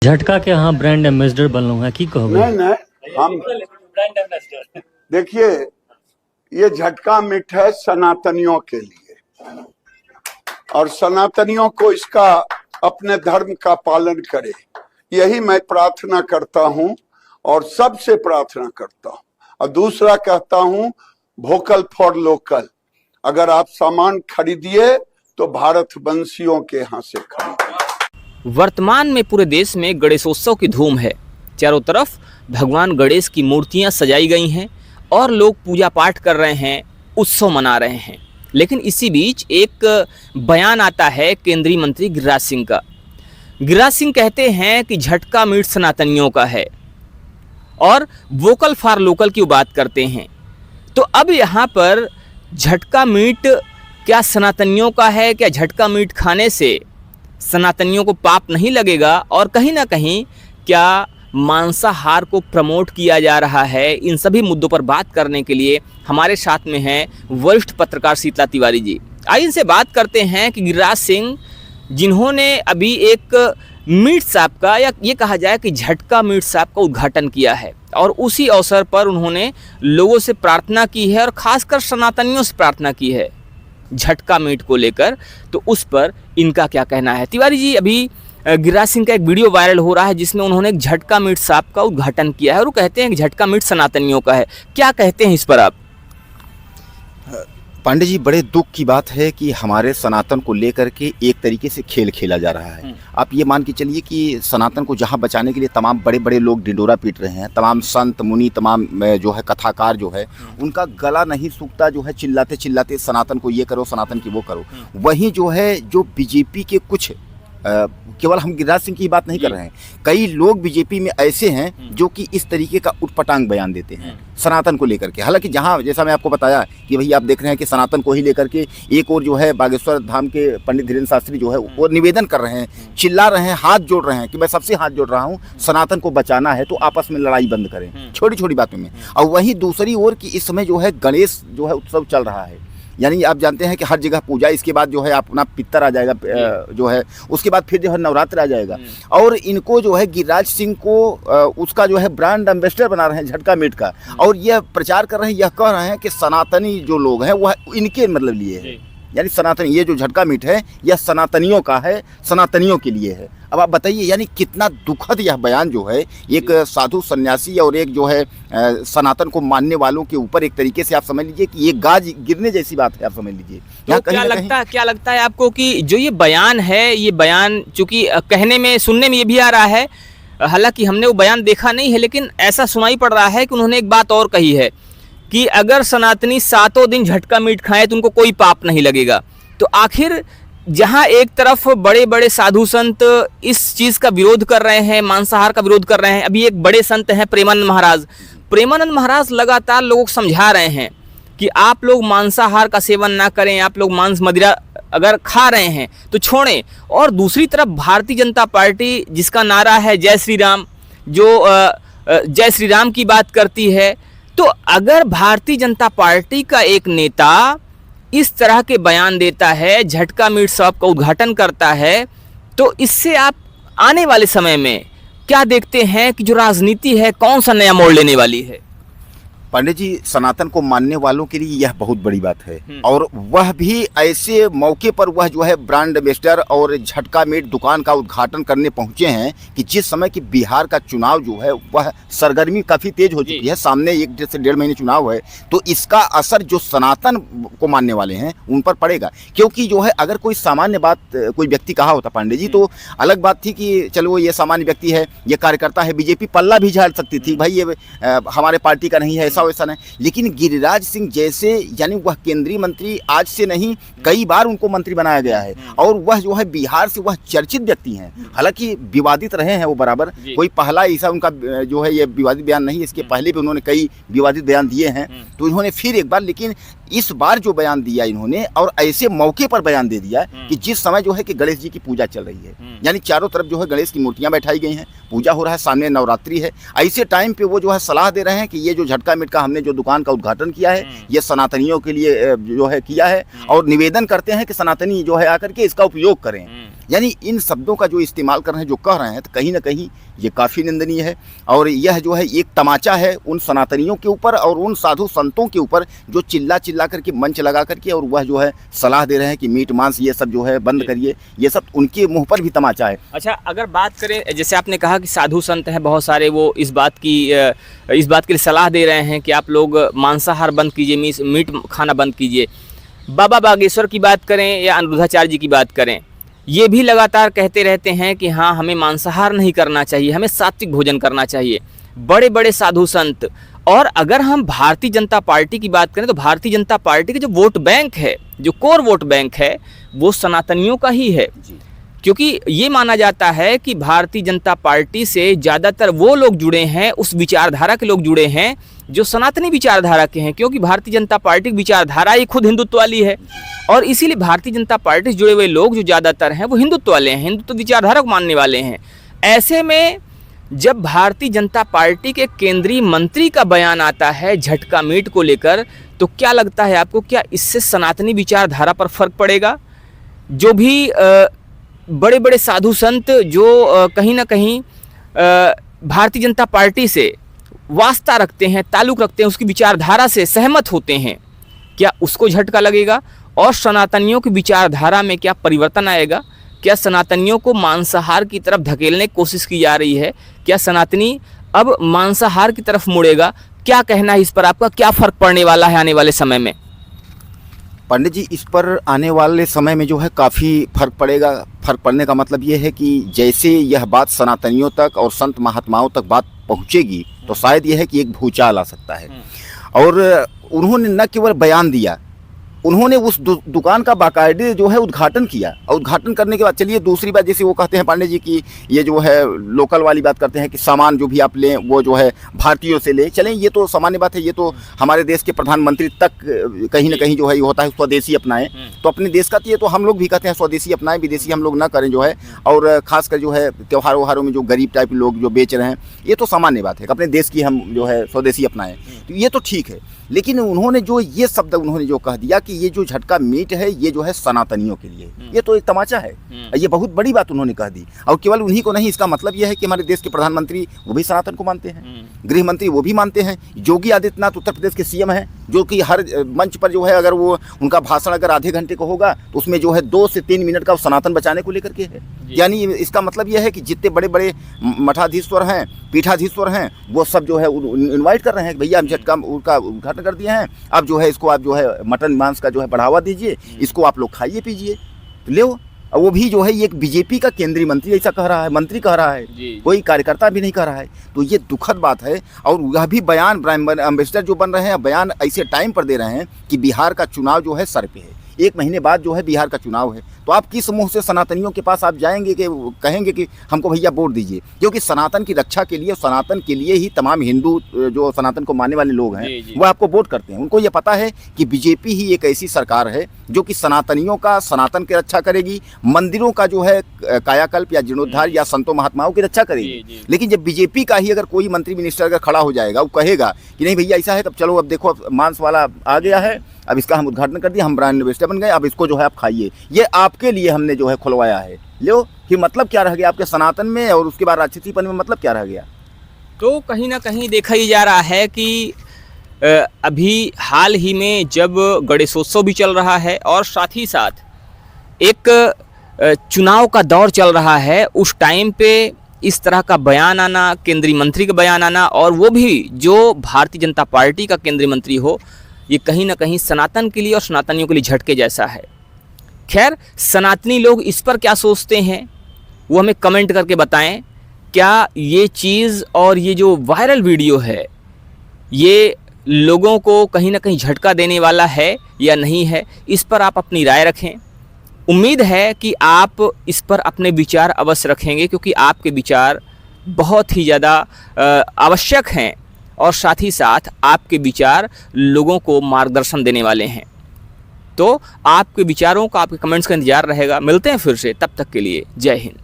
झटका के अहाँ ब्रांड एम्बेसडर बनलहुँ हैं, की कहबै? नहीं हम देखिए, ये झटका मीट है सनातनियों के लिए, और सनातनियों को इसका अपने धर्म का पालन करे, यही मैं प्रार्थना करता हूं और सबसे प्रार्थना करता हूं। और दूसरा कहता हूं, वोकल फॉर लोकल। अगर आप सामान खरीदिए तो भारत वंशियों के यहाँ से खरीदिए। वर्तमान में पूरे देश में गणेशोत्सव की धूम है। चारों तरफ भगवान गणेश की मूर्तियां सजाई गई हैं और लोग पूजा पाठ कर रहे हैं, उत्सव मना रहे हैं। लेकिन इसी बीच एक बयान आता है केंद्रीय मंत्री गिरिराज सिंह का। गिरिराज सिंह कहते हैं कि झटका मीट सनातनियों का है और वोकल फॉर लोकल की बात करते हैं। तो अब यहाँ पर झटका मीट क्या सनातनियों का है? क्या झटका मीट खाने से सनातनियों को पाप नहीं लगेगा? और कहीं ना कहीं क्या मांसाहार को प्रमोट किया जा रहा है? इन सभी मुद्दों पर बात करने के लिए हमारे साथ में हैं वरिष्ठ पत्रकार शीतला तिवारी जी। आइए इनसे बात करते हैं कि गिरिराज सिंह, जिन्होंने अभी एक मीट शॉप का, या ये कहा जाए कि झटका मीट शॉप का उद्घाटन किया है, और उसी अवसर पर उन्होंने लोगों से प्रार्थना की है और खासकर सनातनियों से प्रार्थना की है झटका मीट को लेकर। तो उस पर इनका क्या कहना है? तिवारी जी, अभी गिरिराज सिंह का एक वीडियो वायरल हो रहा है जिसमें उन्होंने एक झटका मीट शॉप का उद्घाटन किया है और वो कहते हैं कि झटका मीट सनातनियों का है। क्या कहते हैं इस पर आप? पांडे जी, बड़े दुख की बात है कि हमारे सनातन को लेकर के एक तरीके से खेल खेला जा रहा है। आप ये मान के चलिए कि सनातन को जहाँ बचाने के लिए तमाम बड़े बड़े लोग ढिंडोरा पीट रहे हैं, तमाम संत मुनि, तमाम जो है कथाकार जो है, उनका गला नहीं सूखता जो है चिल्लाते चिल्लाते सनातन को ये करो, सनातन की वो करो। वहीं जो है जो बीजेपी के कुछ केवल हम गिरिराज सिंह की बात नहीं कर रहे हैं, कई लोग बीजेपी में ऐसे हैं जो कि इस तरीके का उटपटांग बयान देते हैं सनातन को लेकर के। हालांकि जहां, जैसा मैं आपको बताया कि भाई आप देख रहे हैं कि सनातन को ही लेकर के एक और जो है बागेश्वर धाम के पंडित धीरेन्द्र शास्त्री जो है वो निवेदन कर रहे हैं, चिल्ला रहे हैं, हाथ जोड़ रहे हैं कि मैं सबसे हाथ जोड़ रहा हूं, सनातन को बचाना है तो आपस में लड़ाई बंद करें छोटी छोटी बातों में। और वहीं दूसरी ओर कि इस समय जो है गणेश जो है उत्सव चल रहा है, यानी आप जानते हैं कि हर जगह पूजा, इसके बाद जो है अपना पितर आ जाएगा जो है, उसके बाद फिर जो है नवरात्र आ जाएगा। और इनको जो है गिरिराज सिंह को उसका जो है ब्रांड एम्बेसडर बना रहे हैं झटका मीट का, और यह प्रचार कर रहे हैं, यह कह रहे हैं कि सनातनी जो लोग हैं वह इनके मतलब लिए है, यानी सनातनी, ये जो झटका मीट है यह सनातनियों का है, सनातनियों के लिए है। अब आप बताइए, यानी कितना दुखद यह बयान जो है एक साधु सन्यासी और एक जो है सनातन को मानने वालों के ऊपर, एक तरीके से आप समझ लीजिए कि ये गाज गिरने जैसी बात है, आप समझ लीजिए। तो क्या लगता है आपको कि जो ये बयान है, ये बयान चूंकि कहने में, सुनने में ये भी आ रहा है, हालांकि हमने वो बयान देखा नहीं है, लेकिन ऐसा सुनाई पड़ रहा है कि उन्होंने एक बात और कही है कि अगर सनातनी 7 दिन झटका मीट खाएं तो उनको कोई पाप नहीं लगेगा। तो आखिर जहां एक तरफ बड़े बड़े साधु संत इस चीज़ का विरोध कर रहे हैं, मांसाहार का विरोध कर रहे हैं, अभी एक बड़े संत हैं प्रेमानंद महाराज लगातार लोगों को समझा रहे हैं कि आप लोग मांसाहार का सेवन ना करें, आप लोग मांस मदिरा अगर खा रहे हैं तो छोड़ें। और दूसरी तरफ भारतीय जनता पार्टी, जिसका नारा है जय श्री राम, जो जय श्री राम की बात करती है, तो अगर भारतीय जनता पार्टी का एक नेता इस तरह के बयान देता है, झटका मीट शॉप का उद्घाटन करता है, तो इससे आप आने वाले समय में क्या देखते हैं कि जो राजनीति है कौन सा नया मोड़ लेने वाली है? पांडे जी, सनातन को मानने वालों के लिए यह बहुत बड़ी बात है, और वह भी ऐसे मौके पर वह जो है ब्रांड एम्बेसडर और झटका मीट दुकान का उद्घाटन करने पहुंचे हैं कि जिस समय कि बिहार का चुनाव जो है वह सरगर्मी काफ़ी तेज हो चुकी है, सामने 1 से 1.5 महीने चुनाव है, तो इसका असर जो सनातन को मानने वाले हैं उन पर पड़ेगा। क्योंकि जो है अगर कोई सामान्य बात कोई व्यक्ति कहा होता पांडे जी, तो अलग बात थी कि चलो ये सामान्य व्यक्ति है, ये कार्यकर्ता है, बीजेपी पल्ला भी झाड़ सकती थी, भाई ये हमारे पार्टी का नहीं है, वैसा नहीं। लेकिन गिरिराज सिंह जैसे, यानी वह केंद्रीय मंत्री, आज से नहीं कई बार उनको मंत्री बनाया गया है, और वह जो है बिहार से वह चर्चित व्यक्ति हैं, हालांकि विवादित रहे हैं वो बराबर, कोई पहला ऐसा उनका जो है ये विवादित बयान नहीं, इसके पहले भी उन्होंने कई विवादित बयान दिए हैं, तो इन्होंने फिर एक बार, लेकिन इस बार जो बयान दिया इन्होंने, और ऐसे मौके पर बयान दे दिया कि जिस समय जो है कि गणेश जी की पूजा चल रही है, यानी चारों तरफ जो है गणेश की मूर्तियां बैठाई गई हैं, पूजा हो रहा है, सामने नवरात्रि है, ऐसे टाइम पे वो जो है सलाह दे रहे हैं कि ये जो झटका मीट का हमने जो दुकान का उद्घाटन किया है, ये सनातनियों के लिए जो है किया है, और निवेदन करते हैं कि सनातनी जो है आकर के इसका उपयोग करें। यानी इन शब्दों का जो इस्तेमाल कर रहे हैं, जो कह रहे हैं, तो कहीं ना कहीं ये काफ़ी निंदनीय है। और यह जो है एक तमाचा है उन सनातनियों के ऊपर और उन साधु संतों के ऊपर जो चिल्ला चिल्ला करके मंच लगा करके और वह जो है सलाह दे रहे हैं कि मीट मांस ये सब जो है बंद करिए, ये सब उनके मुंह पर भी तमाचा है। अच्छा, अगर बात करें, जैसे आपने कहा कि साधु संत हैं बहुत सारे, वो इस बात के लिए सलाह दे रहे हैं कि आप लोग मांसाहार बंद कीजिए, मीट खाना बंद कीजिए। बाबा बागेश्वर की बात करें या अनिरुद्धाचार्य जी की बात करें, ये भी लगातार कहते रहते हैं कि हाँ, हमें मांसाहार नहीं करना चाहिए, हमें सात्विक भोजन करना चाहिए। बड़े बड़े साधु संत। और अगर हम भारतीय जनता पार्टी की बात करें तो भारतीय जनता पार्टी का जो वोट बैंक है, जो कोर वोट बैंक है, वो सनातनियों का ही है। क्योंकि ये माना जाता है कि भारतीय जनता पार्टी से ज़्यादातर वो लोग जुड़े हैं, उस विचारधारा के लोग जुड़े हैं जो सनातनी विचारधारा के हैं, क्योंकि भारतीय जनता पार्टी की विचारधारा ही खुद हिंदुत्व वाली है। और इसीलिए भारतीय जनता पार्टी से जुड़े हुए लोग जो ज़्यादातर हैं वो हिंदुत्व वाले हैं, हिंदुत्व विचारधारा को मानने वाले हैं। ऐसे में जब भारतीय जनता पार्टी के केंद्रीय मंत्री का बयान आता है झटका मीट को लेकर, तो क्या लगता है आपको, क्या इससे सनातनी विचारधारा पर फर्क पड़ेगा? जो भी बड़े बड़े साधु संत जो कहीं ना कहीं भारतीय जनता पार्टी से वास्ता रखते हैं, ताल्लुक़ रखते हैं, उसकी विचारधारा से सहमत होते हैं, क्या उसको झटका लगेगा? और सनातनियों की विचारधारा में क्या परिवर्तन आएगा? क्या सनातनियों को मांसाहार की तरफ धकेलने की कोशिश की जा रही है? क्या सनातनी अब मांसाहार की तरफ मुड़ेगा? क्या कहना है इस पर आपका? क्या फ़र्क पड़ने वाला है आने वाले समय में? पंडित जी, इस पर आने वाले समय में जो है काफ़ी फर्क पड़ेगा। फर्क पड़ने का मतलब ये है कि जैसे यह बात सनातनियों तक और संत महात्माओं तक बात पहुँचेगी तो शायद यह है कि एक भूचाल आ सकता है। और उन्होंने न केवल बयान दिया, उन्होंने उस दुकान का बाकायदे जो है उद्घाटन किया। और उद्घाटन करने के बाद चलिए दूसरी बात, जैसे वो कहते हैं पांडे जी की ये जो है लोकल वाली बात करते हैं कि सामान जो भी आप लें वो जो है भारतीयों से लें। चलें, ये तो सामान्य बात है, ये तो हमारे देश के प्रधानमंत्री तक कहीं ना कहीं जो है ये होता है स्वदेशी अपनाएं। तो अपने देश का तो ये तो हम लोग भी कहते हैं स्वदेशी अपनाएं, विदेशी हम लोग ना करें जो है। और खासकर जो है त्योहार व्योहारों में जो गरीब टाइप लोग जो बेच रहे हैं, ये तो सामान्य बात है कि अपने देश की हम जो है स्वदेशी अपनाएं, तो ये तो ठीक है। लेकिन उन्होंने जो ये शब्द उन्होंने जो कह दिया कि ये जो झटका मीट है ये जो है सनातनियों के लिए, ये तो एक तमाचा है। ये बहुत बड़ी बात उन्होंने कह दी। और केवल उन्हीं को नहीं, इसका मतलब ये है कि हमारे देश के प्रधानमंत्री वो भी सनातन को मानते हैं, गृह मंत्री वो भी मानते हैं, योगी आदित्यनाथ उत्तर प्रदेश के सीएम हैं, जो कि हर मंच पर जो है अगर वो उनका भाषण अगर आधे घंटे का होगा तो उसमें जो है 2 से 3 मिनट का सनातन बचाने को लेकर के है। यानी इसका मतलब यह है कि जितने बड़े बड़े मठाधीश्वर हैं, पीठाधीश्वर हैं, वो सब जो है इन्वाइट कर रहे हैं कि भैया हम झटका उनका उद्घाटन कर दिए हैं, अब जो है इसको आप जो है मटन मांस का जो है बढ़ावा दीजिए, इसको आप लोग खाइए पीजिए, तो ले। और वो भी जो है ये एक बीजेपी का केंद्रीय मंत्री ऐसा कह रहा है, मंत्री कह रहा है, कोई कार्यकर्ता भी नहीं कह रहा है। तो ये दुखद बात है। और यह भी बयान ब्रांड एम्बेसडर जो बन रहे हैं, बयान ऐसे टाइम पर दे रहे हैं कि बिहार का चुनाव जो है सर पे है, 1 महीने बाद जो है बिहार का चुनाव है। तो आप किस मुंह से सनातनियों के पास आप जाएंगे कि कहेंगे कि हमको भैया वोट दीजिए? क्योंकि सनातन की रक्षा के लिए, सनातन के लिए ही तमाम हिंदू जो सनातन को मानने वाले लोग हैं वो आपको वोट करते हैं। उनको ये पता है कि बीजेपी ही एक ऐसी सरकार है जो कि सनातनियों का, सनातन की रक्षा करेगी, मंदिरों का जो है कायाकल्प या जीर्णोद्धार या संतों महात्माओं की रक्षा करेगी। लेकिन जब बीजेपी का ही अगर कोई मंत्री मिनिस्टर अगर खड़ा हो जाएगा, वो कहेगा कि नहीं भैया ऐसा है, तब चलो अब देखो मांस वाला आ गया है, अब इसका हम उद्घाटन कर दिया, हम ब्रांड एम्बेसडर बन गए, अब इसको जो है आप खाइए, ये आपके लिए हमने जो है खुलवाया है, लो। फिर मतलब क्या रह गया आपके सनातन में और उसके बाद राजनीतिपन में, मतलब क्या रह गया? तो कहीं ना कहीं देखा ही जा रहा है कि अभी हाल ही में जब गणेशोत्सव भी चल रहा है और साथ ही साथ एक चुनाव का दौर चल रहा है, उस टाइम पे इस तरह का बयान आना, केंद्रीय मंत्री का बयान आना, और वो भी जो भारतीय जनता पार्टी का केंद्रीय मंत्री हो, ये कहीं ना कहीं सनातन के लिए और सनातनियों के लिए झटके जैसा है। खैर, सनातनी लोग इस पर क्या सोचते हैं वो हमें कमेंट करके बताएं। क्या ये चीज़ और ये जो वायरल वीडियो है ये लोगों को कहीं ना कहीं झटका देने वाला है या नहीं है, इस पर आप अपनी राय रखें। उम्मीद है कि आप इस पर अपने विचार अवश्य रखेंगे, क्योंकि आपके विचार बहुत ही ज़्यादा आवश्यक हैं और साथ ही साथ आपके विचार लोगों को मार्गदर्शन देने वाले हैं। तो आपके विचारों का, आपके कमेंट्स का इंतजार रहेगा। मिलते हैं फिर से, तब तक के लिए जय हिंद।